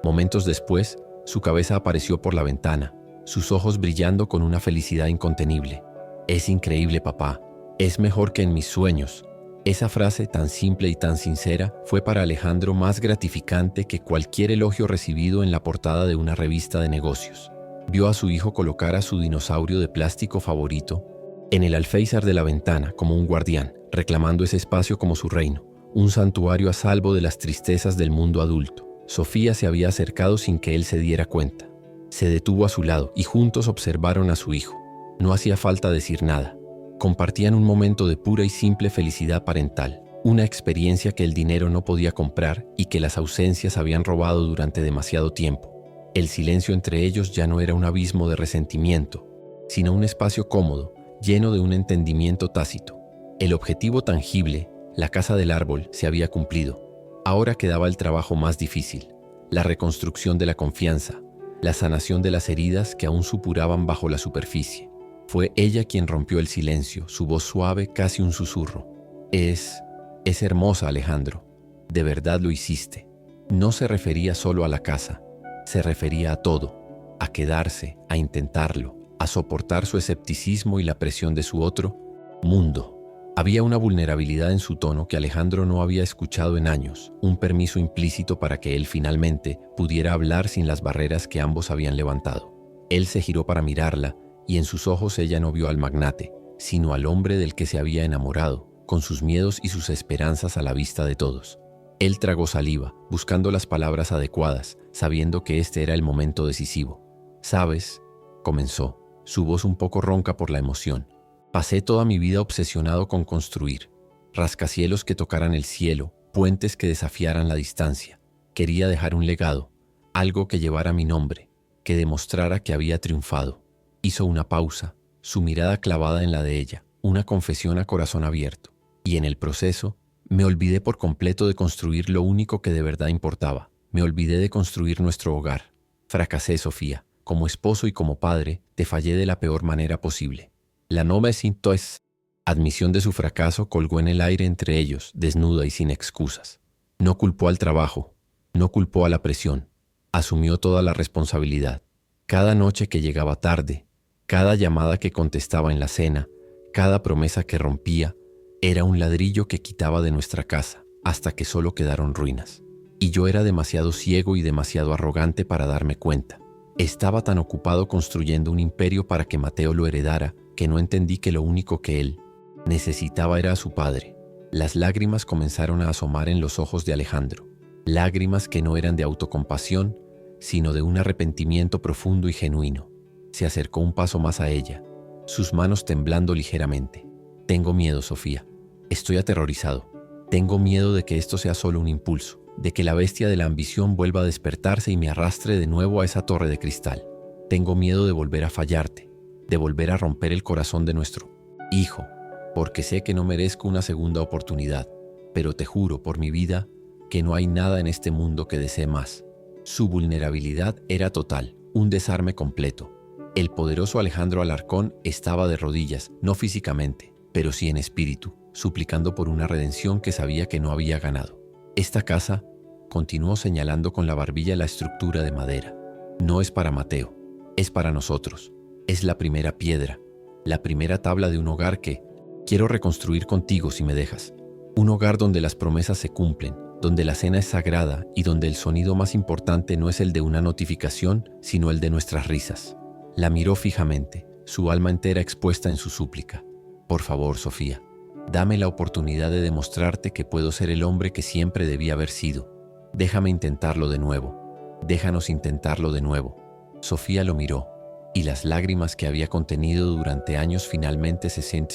Momentos después, su cabeza apareció por la ventana, sus ojos brillando con una felicidad incontenible. «Es increíble, papá. Es mejor que en mis sueños». Esa frase tan simple y tan sincera fue para Alejandro más gratificante que cualquier elogio recibido en la portada de una revista de negocios. Vio a su hijo colocar a su dinosaurio de plástico favorito en el alféizar de la ventana como un guardián, reclamando ese espacio como su reino, un santuario a salvo de las tristezas del mundo adulto. Sofía se había acercado sin que él se diera cuenta. Se detuvo a su lado y juntos observaron a su hijo. No hacía falta decir nada. Compartían un momento de pura y simple felicidad parental, una experiencia que el dinero no podía comprar y que las ausencias habían robado durante demasiado tiempo. El silencio entre ellos ya no era un abismo de resentimiento, sino un espacio cómodo, lleno de un entendimiento tácito. El objetivo tangible, la casa del árbol, se había cumplido. Ahora quedaba el trabajo más difícil, la reconstrucción de la confianza, la sanación de las heridas que aún supuraban bajo la superficie. Fue ella quien rompió el silencio, su voz suave, casi un susurro. Es hermosa, Alejandro. De verdad lo hiciste». No se refería solo a la casa, se refería a todo, a quedarse, a intentarlo, a soportar su escepticismo y la presión de su otro mundo. Había una vulnerabilidad en su tono que Alejandro no había escuchado en años, un permiso implícito para que él finalmente pudiera hablar sin las barreras que ambos habían levantado. Él se giró para mirarla, y en sus ojos ella no vio al magnate, sino al hombre del que se había enamorado, con sus miedos y sus esperanzas a la vista de todos. Él tragó saliva, buscando las palabras adecuadas, sabiendo que este era el momento decisivo. «¿Sabes?», comenzó, su voz un poco ronca por la emoción. «Pasé toda mi vida obsesionado con construir, rascacielos que tocaran el cielo, puentes que desafiaran la distancia. Quería dejar un legado, algo que llevara mi nombre, que demostrara que había triunfado». Hizo una pausa, su mirada clavada en la de ella, una confesión a corazón abierto. «Y en el proceso, me olvidé por completo de construir lo único que de verdad importaba. Me olvidé de construir nuestro hogar. Fracasé, Sofía. Como esposo y como padre, te fallé de la peor manera posible». La nova es admisión de su fracaso colgó en el aire entre ellos, desnuda y sin excusas. No culpó al trabajo, no culpó a la presión. Asumió toda la responsabilidad. Cada noche que llegaba tarde, cada llamada que contestaba en la cena, cada promesa que rompía, era un ladrillo que quitaba de nuestra casa, hasta que solo quedaron ruinas. Y yo era demasiado ciego y demasiado arrogante para darme cuenta. Estaba tan ocupado construyendo un imperio para que Mateo lo heredara, que no entendí que lo único que él necesitaba era a su padre. Las lágrimas comenzaron a asomar en los ojos de Alejandro. Lágrimas que no eran de autocompasión, sino de un arrepentimiento profundo y genuino. Se acercó un paso más a ella, sus manos temblando ligeramente. Tengo miedo, Sofía. Estoy aterrorizado. Tengo miedo de que esto sea solo un impulso, de que la bestia de la ambición vuelva a despertarse y me arrastre de nuevo a esa torre de cristal. Tengo miedo de volver a fallarte, de volver a romper el corazón de nuestro hijo, porque sé que no merezco una segunda oportunidad, pero te juro por mi vida que no hay nada en este mundo que desee más. Su vulnerabilidad era total, un desarme completo. El poderoso Alejandro Alarcón estaba de rodillas, no físicamente, pero sí en espíritu, suplicando por una redención que sabía que no había ganado. Esta casa, continuó señalando con la barbilla la estructura de madera, no es para Mateo, es para nosotros. Es la primera piedra, la primera tabla de un hogar que quiero reconstruir contigo si me dejas. Un hogar donde las promesas se cumplen, donde la cena es sagrada y donde el sonido más importante no es el de una notificación, sino el de nuestras risas. La miró fijamente, su alma entera expuesta en su súplica. Por favor, Sofía, dame la oportunidad de demostrarte que puedo ser el hombre que siempre debí haber sido. Déjame intentarlo de nuevo. Déjanos intentarlo de nuevo. Sofía lo miró, y las lágrimas que había contenido durante años finalmente se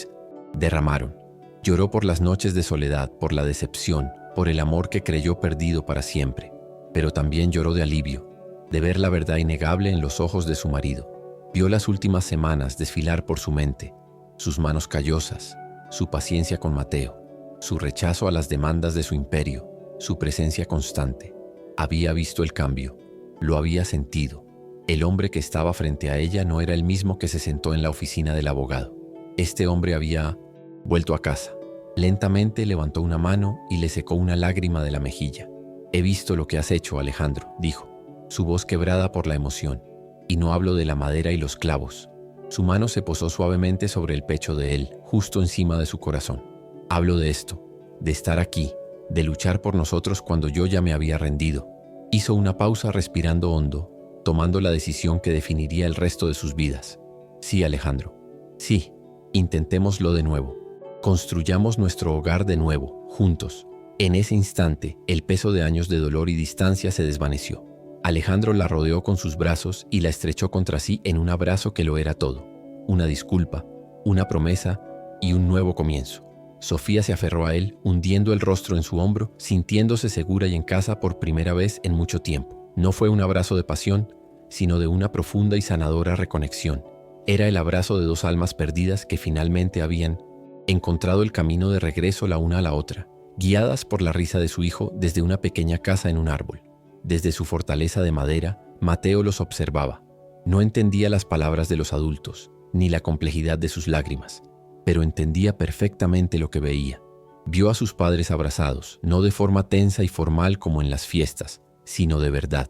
derramaron. Lloró por las noches de soledad, por la decepción, por el amor que creyó perdido para siempre. Pero también lloró de alivio, de ver la verdad innegable en los ojos de su marido. Vio las últimas semanas desfilar por su mente, sus manos callosas, su paciencia con Mateo, su rechazo a las demandas de su imperio, su presencia constante. Había visto el cambio, lo había sentido. El hombre que estaba frente a ella no era el mismo que se sentó en la oficina del abogado. Este hombre había vuelto a casa. Lentamente levantó una mano y le secó una lágrima de la mejilla. He visto lo que has hecho, Alejandro, dijo, su voz quebrada por la emoción. Y no hablo de la madera y los clavos. Su mano se posó suavemente sobre el pecho de él, justo encima de su corazón. Hablo de esto, de estar aquí, de luchar por nosotros cuando yo ya me había rendido. Hizo una pausa respirando hondo, tomando la decisión que definiría el resto de sus vidas. Sí, Alejandro. Sí, intentémoslo de nuevo. Construyamos nuestro hogar de nuevo, juntos. En ese instante, el peso de años de dolor y distancia se desvaneció. Alejandro la rodeó con sus brazos y la estrechó contra sí en un abrazo que lo era todo. Una disculpa, una promesa y un nuevo comienzo. Sofía se aferró a él, hundiendo el rostro en su hombro, sintiéndose segura y en casa por primera vez en mucho tiempo. No fue un abrazo de pasión, sino de una profunda y sanadora reconexión. Era el abrazo de dos almas perdidas que finalmente habían encontrado el camino de regreso la una a la otra, guiadas por la risa de su hijo desde una pequeña casa en un árbol. Desde su fortaleza de madera, Mateo los observaba. No entendía las palabras de los adultos, ni la complejidad de sus lágrimas, pero entendía perfectamente lo que veía. Vio a sus padres abrazados, no de forma tensa y formal como en las fiestas, sino de verdad.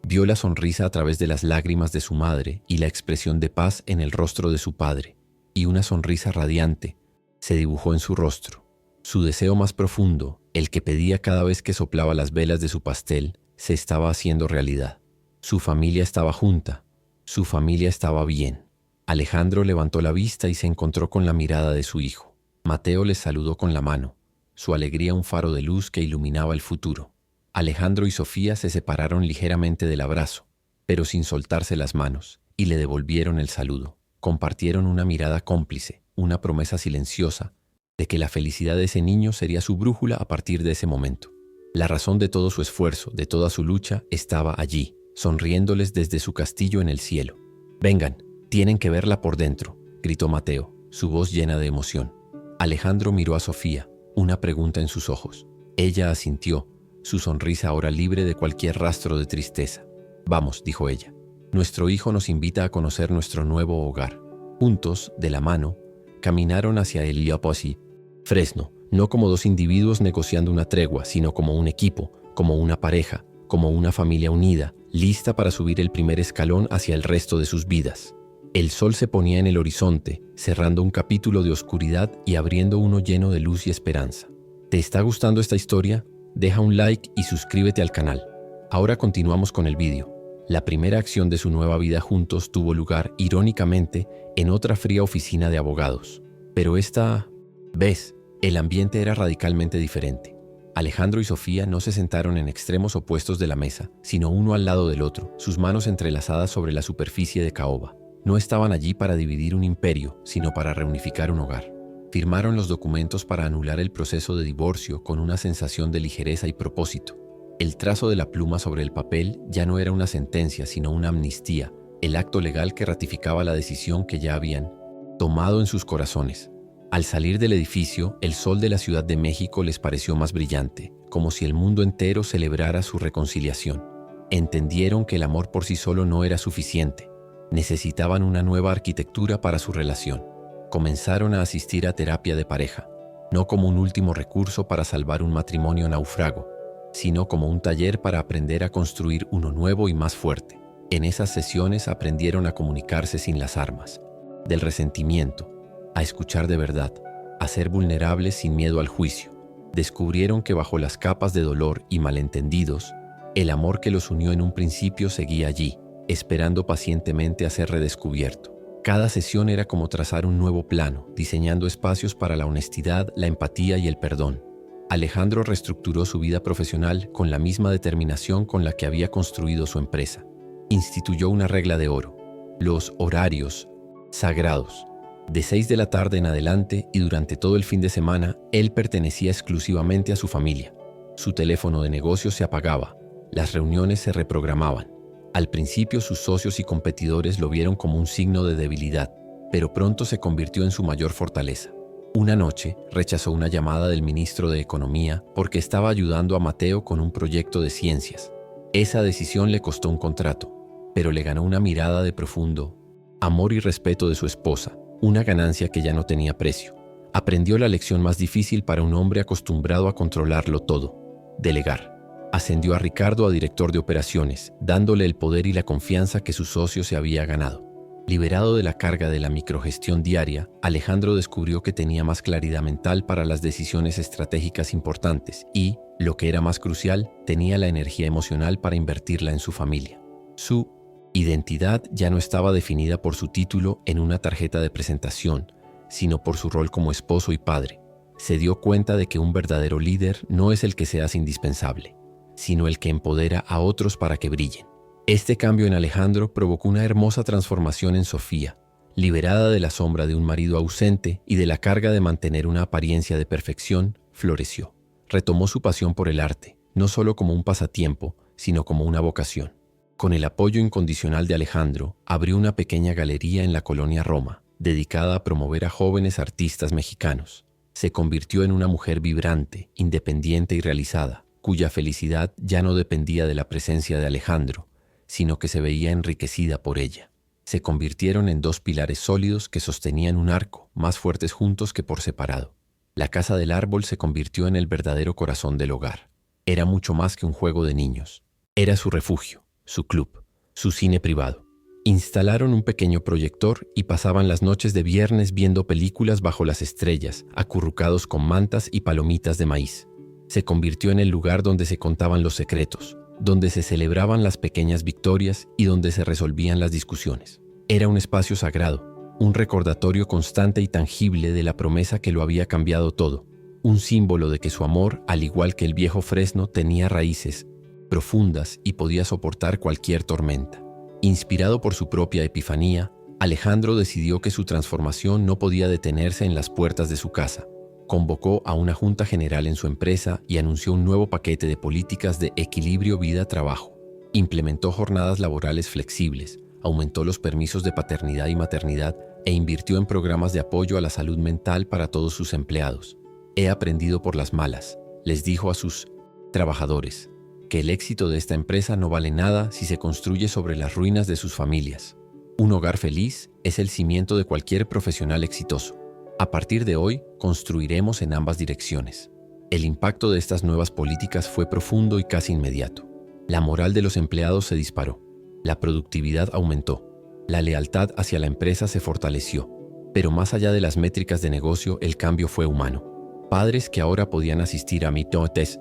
Vio la sonrisa a través de las lágrimas de su madre y la expresión de paz en el rostro de su padre, y una sonrisa radiante se dibujó en su rostro. Su deseo más profundo, el que pedía cada vez que soplaba las velas de su pastel, se estaba haciendo realidad. Su familia estaba junta, su familia estaba bien. Alejandro levantó la vista y se encontró con la mirada de su hijo. Mateo les saludó con la mano, su alegría un faro de luz que iluminaba el futuro. Alejandro y Sofía se separaron ligeramente del abrazo, pero sin soltarse las manos, y le devolvieron el saludo. Compartieron una mirada cómplice, una promesa silenciosa de que la felicidad de ese niño sería su brújula a partir de ese momento. La razón de todo su esfuerzo, de toda su lucha, estaba allí, sonriéndoles desde su castillo en el cielo. «Vengan, tienen que verla por dentro», gritó Mateo, su voz llena de emoción. Alejandro miró a Sofía, una pregunta en sus ojos. Ella asintió, su sonrisa ahora libre de cualquier rastro de tristeza. «Vamos», dijo ella. «Nuestro hijo nos invita a conocer nuestro nuevo hogar». Juntos, de la mano, caminaron hacia el Heliopolis, Fresno, no como dos individuos negociando una tregua, sino como un equipo, como una pareja, como una familia unida, lista para subir el primer escalón hacia el resto de sus vidas. El sol se ponía en el horizonte, cerrando un capítulo de oscuridad y abriendo uno lleno de luz y esperanza. ¿Te está gustando esta historia? Deja un like y suscríbete al canal. Ahora continuamos con el vídeo. La primera acción de su nueva vida juntos tuvo lugar, irónicamente, en otra fría oficina de abogados. Pero esta vez, el ambiente era radicalmente diferente. Alejandro y Sofía no se sentaron en extremos opuestos de la mesa, sino uno al lado del otro, sus manos entrelazadas sobre la superficie de caoba. No estaban allí para dividir un imperio, sino para reunificar un hogar. Firmaron los documentos para anular el proceso de divorcio con una sensación de ligereza y propósito. El trazo de la pluma sobre el papel ya no era una sentencia, sino una amnistía, el acto legal que ratificaba la decisión que ya habían tomado en sus corazones. Al salir del edificio, el sol de la Ciudad de México les pareció más brillante, como si el mundo entero celebrara su reconciliación. Entendieron que el amor por sí solo no era suficiente. Necesitaban una nueva arquitectura para su relación. Comenzaron a asistir a terapia de pareja, no como un último recurso para salvar un matrimonio náufrago, sino como un taller para aprender a construir uno nuevo y más fuerte. En esas sesiones aprendieron a comunicarse sin las armas, del resentimiento, a escuchar de verdad, a ser vulnerables sin miedo al juicio. Descubrieron que bajo las capas de dolor y malentendidos, el amor que los unió en un principio seguía allí, esperando pacientemente a ser redescubierto. Cada sesión era como trazar un nuevo plano, diseñando espacios para la honestidad, la empatía y el perdón. Alejandro reestructuró su vida profesional con la misma determinación con la que había construido su empresa. Instituyó una regla de oro: los horarios sagrados. De 6 de la tarde en adelante y durante todo el fin de semana, él pertenecía exclusivamente a su familia. Su teléfono de negocio se apagaba, las reuniones se reprogramaban. Al principio sus socios y competidores lo vieron como un signo de debilidad, pero pronto se convirtió en su mayor fortaleza. Una noche rechazó una llamada del ministro de Economía porque estaba ayudando a Mateo con un proyecto de ciencias. Esa decisión le costó un contrato, pero le ganó una mirada de profundo amor y respeto de su esposa, una ganancia que ya no tenía precio. Aprendió la lección más difícil para un hombre acostumbrado a controlarlo todo: delegar. Ascendió a Ricardo a director de operaciones, dándole el poder y la confianza que su socio se había ganado. Liberado de la carga de la microgestión diaria, Alejandro descubrió que tenía más claridad mental para las decisiones estratégicas importantes y, lo que era más crucial, tenía la energía emocional para invertirla en su familia. Su identidad ya no estaba definida por su título en una tarjeta de presentación, sino por su rol como esposo y padre. Se dio cuenta de que un verdadero líder no es el que se hace indispensable, sino el que empodera a otros para que brillen. Este cambio en Alejandro provocó una hermosa transformación en Sofía. Liberada de la sombra de un marido ausente y de la carga de mantener una apariencia de perfección, floreció. Retomó su pasión por el arte, no solo como un pasatiempo, sino como una vocación. Con el apoyo incondicional de Alejandro, abrió una pequeña galería en la colonia Roma, dedicada a promover a jóvenes artistas mexicanos. Se convirtió en una mujer vibrante, independiente y realizada, cuya felicidad ya no dependía de la presencia de Alejandro, sino que se veía enriquecida por ella. Se convirtieron en dos pilares sólidos que sostenían un arco, más fuertes juntos que por separado. La Casa del Árbol se convirtió en el verdadero corazón del hogar. Era mucho más que un juego de niños. Era su refugio, su club, su cine privado. Instalaron un pequeño proyector y pasaban las noches de viernes viendo películas bajo las estrellas, acurrucados con mantas y palomitas de maíz. Se convirtió en el lugar donde se contaban los secretos, donde se celebraban las pequeñas victorias y donde se resolvían las discusiones. Era un espacio sagrado, un recordatorio constante y tangible de la promesa que lo había cambiado todo, un símbolo de que su amor, al igual que el viejo fresno, tenía raíces profundas y podía soportar cualquier tormenta. Inspirado por su propia epifanía, Alejandro decidió que su transformación no podía detenerse en las puertas de su casa. Convocó a una junta general en su empresa y anunció un nuevo paquete de políticas de equilibrio vida-trabajo. Implementó jornadas laborales flexibles, aumentó los permisos de paternidad y maternidad e invirtió en programas de apoyo a la salud mental para todos sus empleados. He aprendido por las malas, les dijo a sus trabajadores, que el éxito de esta empresa no vale nada si se construye sobre las ruinas de sus familias. Un hogar feliz es el cimiento de cualquier profesional exitoso. A partir de hoy, construiremos en ambas direcciones. El impacto de estas nuevas políticas fue profundo y casi inmediato. La moral de los empleados se disparó, la productividad aumentó, la lealtad hacia la empresa se fortaleció, pero más allá de las métricas de negocio, el cambio fue humano. Padres que ahora podían asistir a mitotes,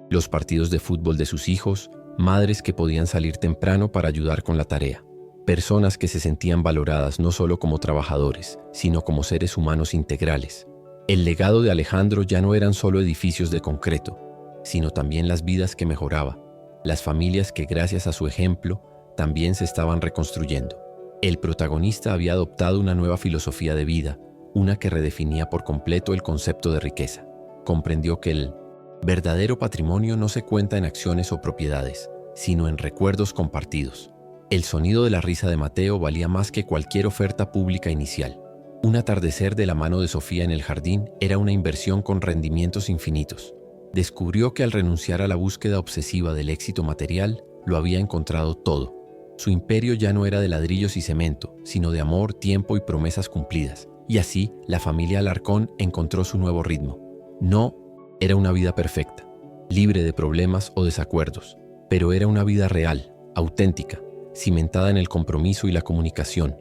los partidos de fútbol de sus hijos, madres que podían salir temprano para ayudar con la tarea, personas que se sentían valoradas no solo como trabajadores, sino como seres humanos integrales. El legado de Alejandro ya no eran solo edificios de concreto, sino también las vidas que mejoraba, las familias que gracias a su ejemplo también se estaban reconstruyendo. El protagonista había adoptado una nueva filosofía de vida, una que redefinía por completo el concepto de riqueza. Comprendió que el verdadero patrimonio no se cuenta en acciones o propiedades, sino en recuerdos compartidos. El sonido de la risa de Mateo valía más que cualquier oferta pública inicial. Un atardecer de la mano de Sofía en el jardín era una inversión con rendimientos infinitos. Descubrió que al renunciar a la búsqueda obsesiva del éxito material, lo había encontrado todo. Su imperio ya no era de ladrillos y cemento, sino de amor, tiempo y promesas cumplidas. Y así, la familia Alarcón encontró su nuevo ritmo. No era una vida perfecta, libre de problemas o desacuerdos, pero era una vida real, auténtica, cimentada en el compromiso y la comunicación.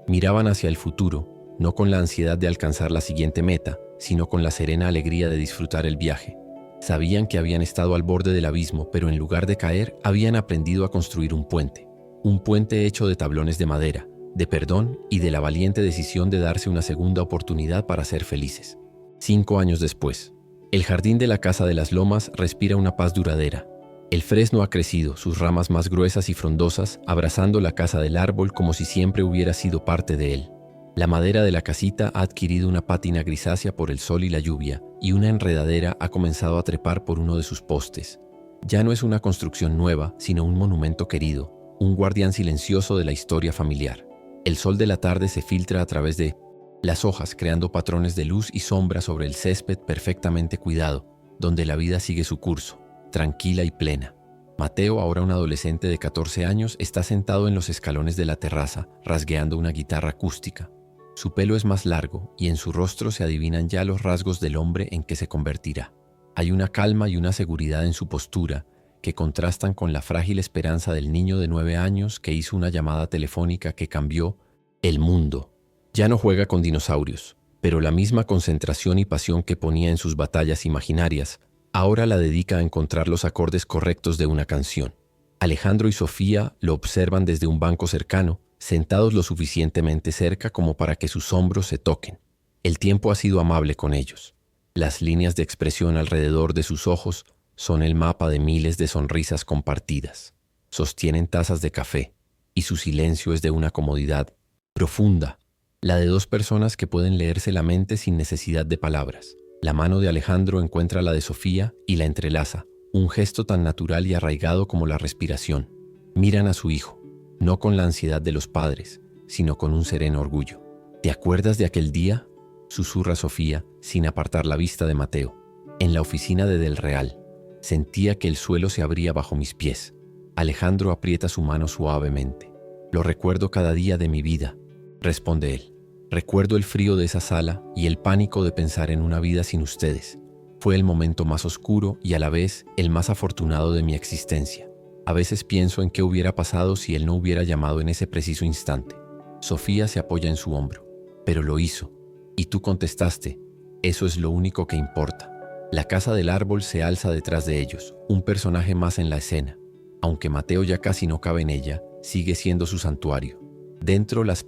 Miraban hacia el futuro, no con la ansiedad de alcanzar la siguiente meta, sino con la serena alegría de disfrutar el viaje. Sabían que habían estado al borde del abismo, pero en lugar de caer, habían aprendido a construir un puente hecho de tablones de madera, de perdón y de la valiente decisión de darse una segunda oportunidad para ser felices. 5 años después, el jardín de la Casa de las Lomas respira una paz duradera. El fresno ha crecido, sus ramas más gruesas y frondosas, abrazando la casa del árbol como si siempre hubiera sido parte de él. La madera de la casita ha adquirido una pátina grisácea por el sol y la lluvia, y una enredadera ha comenzado a trepar por uno de sus postes. Ya no es una construcción nueva, sino un monumento querido, un guardián silencioso de la historia familiar. El sol de la tarde se filtra a través de las hojas, creando patrones de luz y sombra sobre el césped perfectamente cuidado, donde la vida sigue su curso, tranquila y plena. Mateo, ahora un adolescente de 14 años, está sentado en los escalones de la terraza, rasgueando una guitarra acústica. Su pelo es más largo y en su rostro se adivinan ya los rasgos del hombre en que se convertirá. Hay una calma y una seguridad en su postura que contrastan con la frágil esperanza del niño de 9 años que hizo una llamada telefónica que cambió el mundo. Ya no juega con dinosaurios, pero la misma concentración y pasión que ponía en sus batallas imaginarias, ahora la dedica a encontrar los acordes correctos de una canción. Alejandro y Sofía lo observan desde un banco cercano, sentados lo suficientemente cerca como para que sus hombros se toquen. El tiempo ha sido amable con ellos. Las líneas de expresión alrededor de sus ojos son el mapa de miles de sonrisas compartidas. Sostienen tazas de café, y su silencio es de una comodidad profunda, la de 2 personas que pueden leerse la mente sin necesidad de palabras. La mano de Alejandro encuentra la de Sofía y la entrelaza, un gesto tan natural y arraigado como la respiración. Miran a su hijo, no con la ansiedad de los padres, sino con un sereno orgullo. ¿Te acuerdas de aquel día?, susurra Sofía, sin apartar la vista de Mateo. En la oficina de Del Real. Sentía que el suelo se abría bajo mis pies. Alejandro aprieta su mano suavemente. Lo recuerdo cada día de mi vida, responde él. Recuerdo el frío de esa sala y el pánico de pensar en una vida sin ustedes. Fue el momento más oscuro y a la vez el más afortunado de mi existencia. A veces pienso en qué hubiera pasado si él no hubiera llamado en ese preciso instante. Sofía se apoya en su hombro. Pero lo hizo. Y tú contestaste. Eso es lo único que importa. La casa del árbol se alza detrás de ellos, un personaje más en la escena. Aunque Mateo ya casi no cabe en ella, sigue siendo su santuario. Dentro las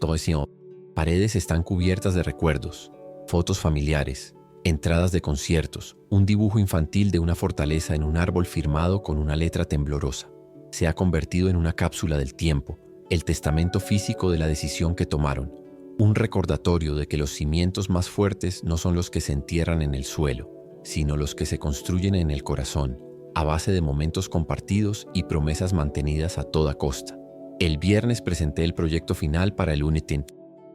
paredes están cubiertas de recuerdos, fotos familiares, entradas de conciertos, un dibujo infantil de una fortaleza en un árbol firmado con una letra temblorosa. Se ha convertido en una cápsula del tiempo, el testamento físico de la decisión que tomaron, un recordatorio de que los cimientos más fuertes no son los que se entierran en el suelo, sino los que se construyen en el corazón, a base de momentos compartidos y promesas mantenidas a toda costa. El viernes presenté el proyecto final para el Unitin,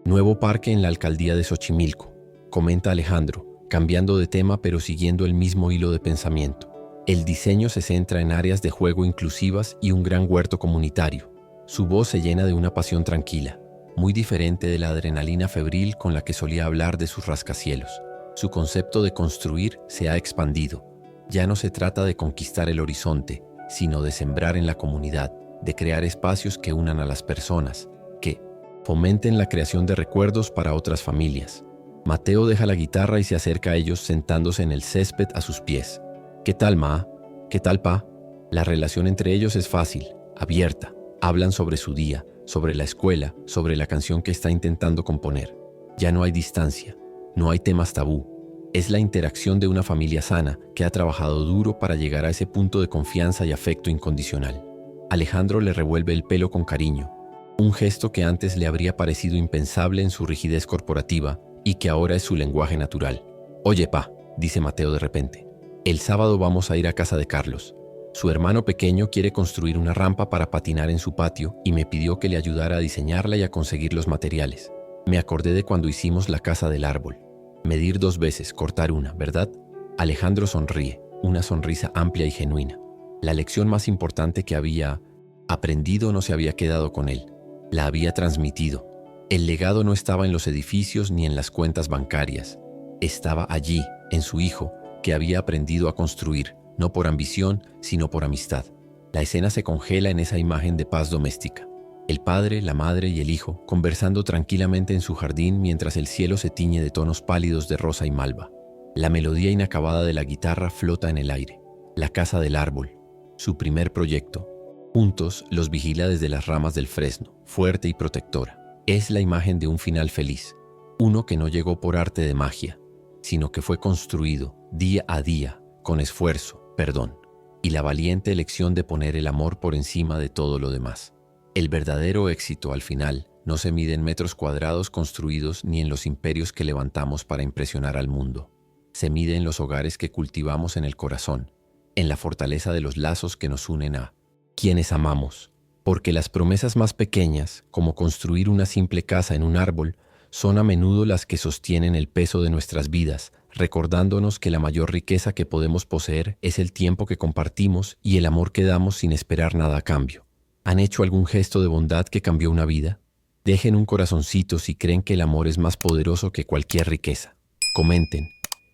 nuevo parque en la alcaldía de Xochimilco, comenta Alejandro, cambiando de tema pero siguiendo el mismo hilo de pensamiento. El diseño se centra en áreas de juego inclusivas y un gran huerto comunitario. Su voz se llena de una pasión tranquila, muy diferente de la adrenalina febril con la que solía hablar de sus rascacielos. Su concepto de construir se ha expandido. Ya no se trata de conquistar el horizonte, sino de sembrar en la comunidad, de crear espacios que unan a las personas, que fomenten la creación de recuerdos para otras familias. Mateo deja la guitarra y se acerca a ellos sentándose en el césped a sus pies. ¿Qué tal, ma? ¿Qué tal, pa? La relación entre ellos es fácil, abierta. Hablan sobre su día, sobre la escuela, sobre la canción que está intentando componer. Ya no hay distancia, no hay temas tabú. Es la interacción de una familia sana que ha trabajado duro para llegar a ese punto de confianza y afecto incondicional. Alejandro le revuelve el pelo con cariño, un gesto que antes le habría parecido impensable en su rigidez corporativa y que ahora es su lenguaje natural. «Oye, pa», dice Mateo de repente, «el sábado vamos a ir a casa de Carlos. Su hermano pequeño quiere construir una rampa para patinar en su patio y me pidió que le ayudara a diseñarla y a conseguir los materiales. Me acordé de cuando hicimos la casa del árbol. Medir 2 veces, cortar una, ¿verdad?». Alejandro sonríe, una sonrisa amplia y genuina. La lección más importante que había aprendido no se había quedado con él, la había transmitido. El legado no estaba en los edificios ni en las cuentas bancarias. Estaba allí, en su hijo, que había aprendido a construir, no por ambición, sino por amistad. La escena se congela en esa imagen de paz doméstica. El padre, la madre y el hijo conversando tranquilamente en su jardín mientras el cielo se tiñe de tonos pálidos de rosa y malva. La melodía inacabada de la guitarra flota en el aire. La casa del árbol, su primer proyecto. Juntos los vigila desde las ramas del fresno, fuerte y protectora. Es la imagen de un final feliz, uno que no llegó por arte de magia, sino que fue construido día a día, con esfuerzo, perdón, y la valiente elección de poner el amor por encima de todo lo demás. El verdadero éxito al final no se mide en metros cuadrados construidos ni en los imperios que levantamos para impresionar al mundo. Se mide en los hogares que cultivamos en el corazón, en la fortaleza de los lazos que nos unen a quienes amamos. Porque las promesas más pequeñas, como construir una simple casa en un árbol, son a menudo las que sostienen el peso de nuestras vidas, recordándonos que la mayor riqueza que podemos poseer es el tiempo que compartimos y el amor que damos sin esperar nada a cambio. ¿Han hecho algún gesto de bondad que cambió una vida? Dejen un corazoncito si creen que el amor es más poderoso que cualquier riqueza. Comenten.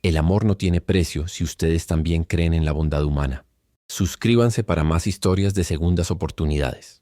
El amor no tiene precio si ustedes también creen en la bondad humana. Suscríbanse para más historias de segundas oportunidades.